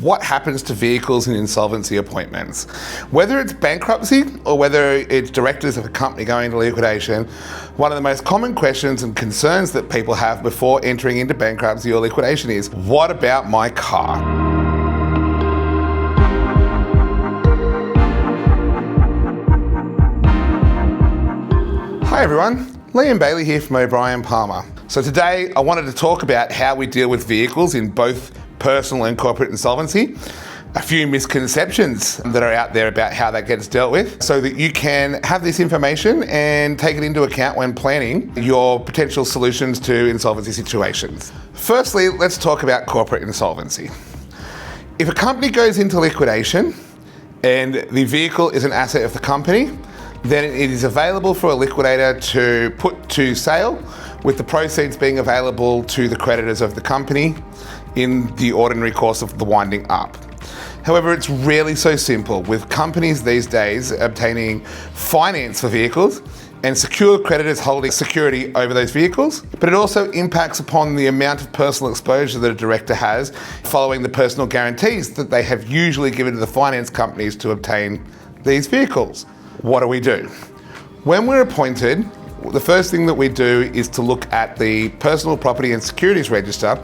of what happens to vehicles in insolvency appointments. Whether it's bankruptcy or whether it's directors of a company going into liquidation, one of the most common questions and concerns that people have before entering into bankruptcy or liquidation is, what about my car? Hi everyone, Liam Bailey here from O'Brien Palmer. So today I wanted to talk about how we deal with vehicles in both personal and corporate insolvency, a few misconceptions that are out there about how that gets dealt with, so that you can have this information and take it into account when planning your potential solutions to insolvency situations. Firstly, let's talk about corporate insolvency. If a company goes into liquidation and the vehicle is an asset of the company, then it is available for a liquidator to put to sale, with the proceeds being available to the creditors of the company in the ordinary course of the winding up. However, it's rarely so simple, with companies these days obtaining finance for vehicles and secured creditors holding security over those vehicles, but it also impacts upon the amount of personal exposure that a director has following the personal guarantees that they have usually given to the finance companies to obtain these vehicles. What do? When we're appointed, the first thing that we do is to look at the Personal Property and Securities Register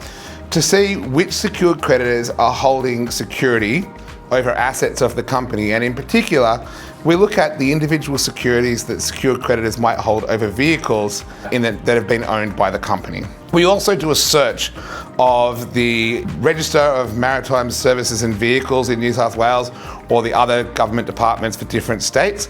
to see which secured creditors are holding security over assets of the company, and in particular, we look at the individual securities that secured creditors might hold over vehicles that have been owned by the company. We also do a search of the Register of Maritime Services and Vehicles in New South Wales or the other government departments for different states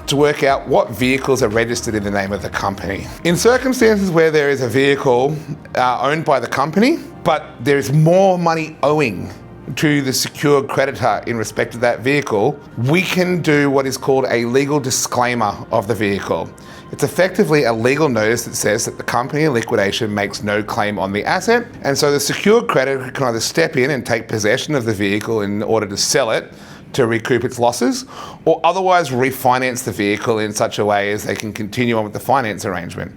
to work out what vehicles are registered in the name of the company. In circumstances where there is a vehicle owned by the company, but there is more money owing to the secured creditor in respect of that vehicle, we can do what is called a legal disclaimer of the vehicle. It's effectively a legal notice that says that the company in liquidation makes no claim on the asset, and so the secured creditor can either step in and take possession of the vehicle in order to sell it to recoup its losses, or otherwise refinance the vehicle in such a way as they can continue on with the finance arrangement.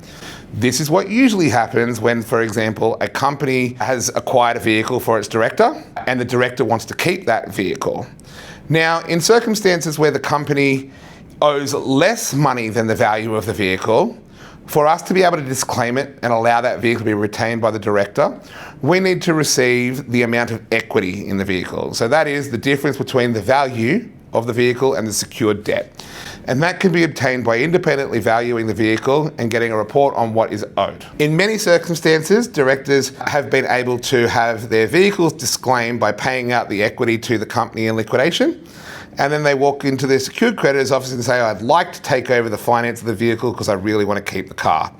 This is what usually happens when, for example, a company has acquired a vehicle for its director and the director wants to keep that vehicle. Now, in circumstances where the company owes less money than the value of the vehicle, for us to be able to disclaim it and allow that vehicle to be retained by the director, we need to receive the amount of equity in the vehicle. So that is the difference between the value of the vehicle and the secured debt. And that can be obtained by independently valuing the vehicle and getting a report on what is owed. In many circumstances, directors have been able to have their vehicles disclaimed by paying out the equity to the company in liquidation. And then they walk into their secured creditors office and say, I'd like to take over the finance of the vehicle because I really want to keep the car.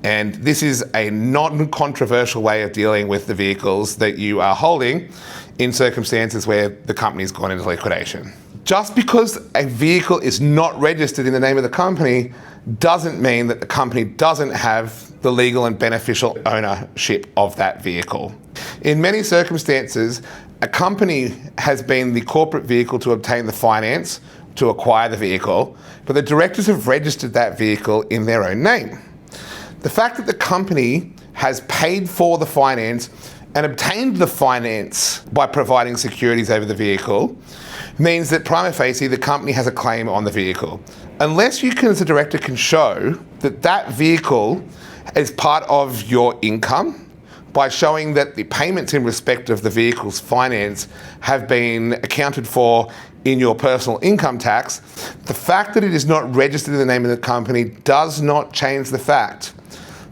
And this is a non-controversial way of dealing with the vehicles that you are holding in circumstances where the company's gone into liquidation. Just because a vehicle is not registered in the name of the company doesn't mean that the company doesn't have the legal and beneficial ownership of that vehicle. In many circumstances, a company has been the corporate vehicle to obtain the finance to acquire the vehicle, but the directors have registered that vehicle in their own name. The fact that the company has paid for the finance and obtained the finance by providing securities over the vehicle means that prima facie the company has a claim on the vehicle. Unless you as a director can show that that vehicle is part of your income by showing that the payments in respect of the vehicle's finance have been accounted for in your personal income tax, the fact that it is not registered in the name of the company does not change the fact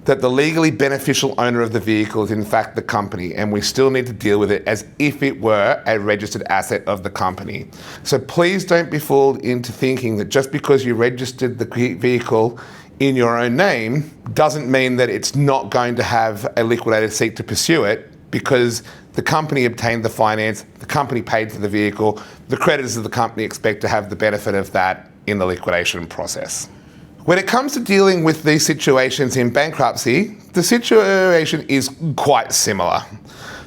that the legally beneficial owner of the vehicle is in fact the company, and we still need to deal with it as if it were a registered asset of the company. So please don't be fooled into thinking that just because you registered the vehicle in your own name doesn't mean that it's not going to have a liquidator seek to pursue it, because the company obtained the finance, the company paid for the vehicle, the creditors of the company expect to have the benefit of that in the liquidation process. When it comes to dealing with these situations in bankruptcy, the situation is quite similar.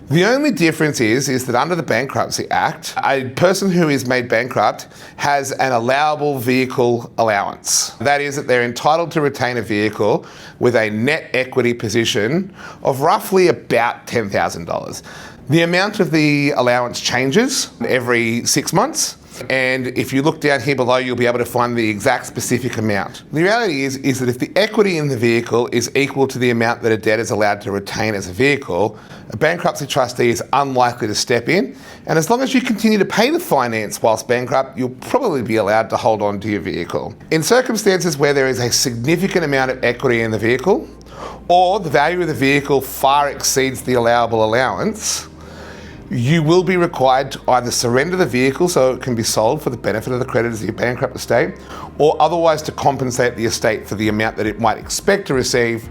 The only difference is that under the Bankruptcy Act, a person who is made bankrupt has an allowable vehicle allowance. That is that they're entitled to retain a vehicle with a net equity position of roughly about $10,000. The amount of the allowance changes every 6 months. And if you look down here below, you'll be able to find the exact specific amount. The reality is that if the equity in the vehicle is equal to the amount that a debtor is allowed to retain as a vehicle, a bankruptcy trustee is unlikely to step in. And as long as you continue to pay the finance whilst bankrupt, you'll probably be allowed to hold on to your vehicle. In circumstances where there is a significant amount of equity in the vehicle, or the value of the vehicle far exceeds the allowable allowance, you will be required to either surrender the vehicle so it can be sold for the benefit of the creditors of your bankrupt estate, or otherwise to compensate the estate for the amount that it might expect to receive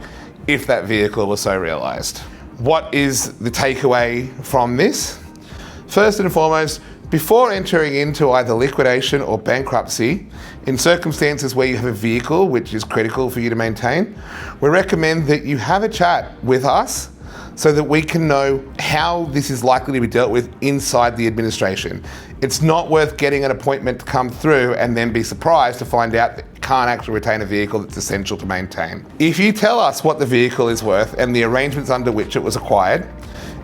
if that vehicle was so realised. What is the takeaway from this? First and foremost, before entering into either liquidation or bankruptcy, in circumstances where you have a vehicle which is critical for you to maintain, we recommend that you have a chat with us so that we can know how this is likely to be dealt with inside the administration. It's not worth getting an appointment to come through and then be surprised to find out that you can't actually retain a vehicle that's essential to maintain. If you tell us what the vehicle is worth and the arrangements under which it was acquired,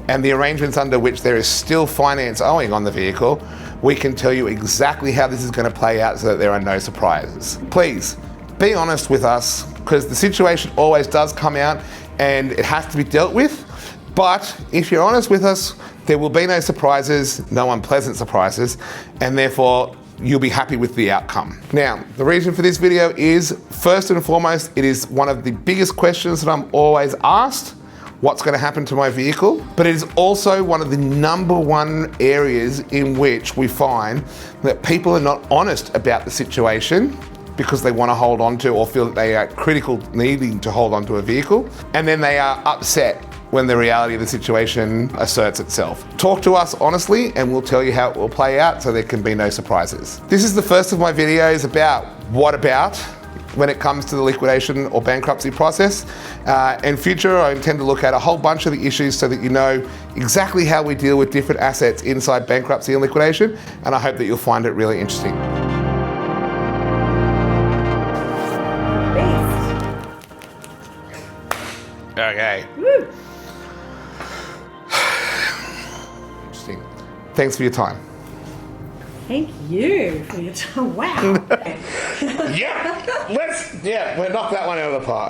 and the arrangements under which there is still finance owing on the vehicle, we can tell you exactly how this is going to play out so that there are no surprises. Please, be honest with us, because the situation always does come out and it has to be dealt with. But if you're honest with us, there will be no surprises, no unpleasant surprises, and therefore you'll be happy with the outcome. Now, the reason for this video is, first and foremost, it is one of the biggest questions that I'm always asked: what's going to happen to my vehicle? But it is also one of the #1 areas in which we find that people are not honest about the situation because they want to hold on to or feel that they are critical needing to hold on to a vehicle, and then they are upset when the reality of the situation asserts itself. Talk to us honestly and we'll tell you how it will play out so there can be no surprises. This is the first of my videos about what about when it comes to the liquidation or bankruptcy process. In future, I intend to look at a whole bunch of the issues so that you know exactly how we deal with different assets inside bankruptcy and liquidation, and I hope that you'll find it really interesting. Okay. Woo. Interesting. Thanks for your time. Thank you for your time. Wow. Yeah, we'll knock that one out of the park.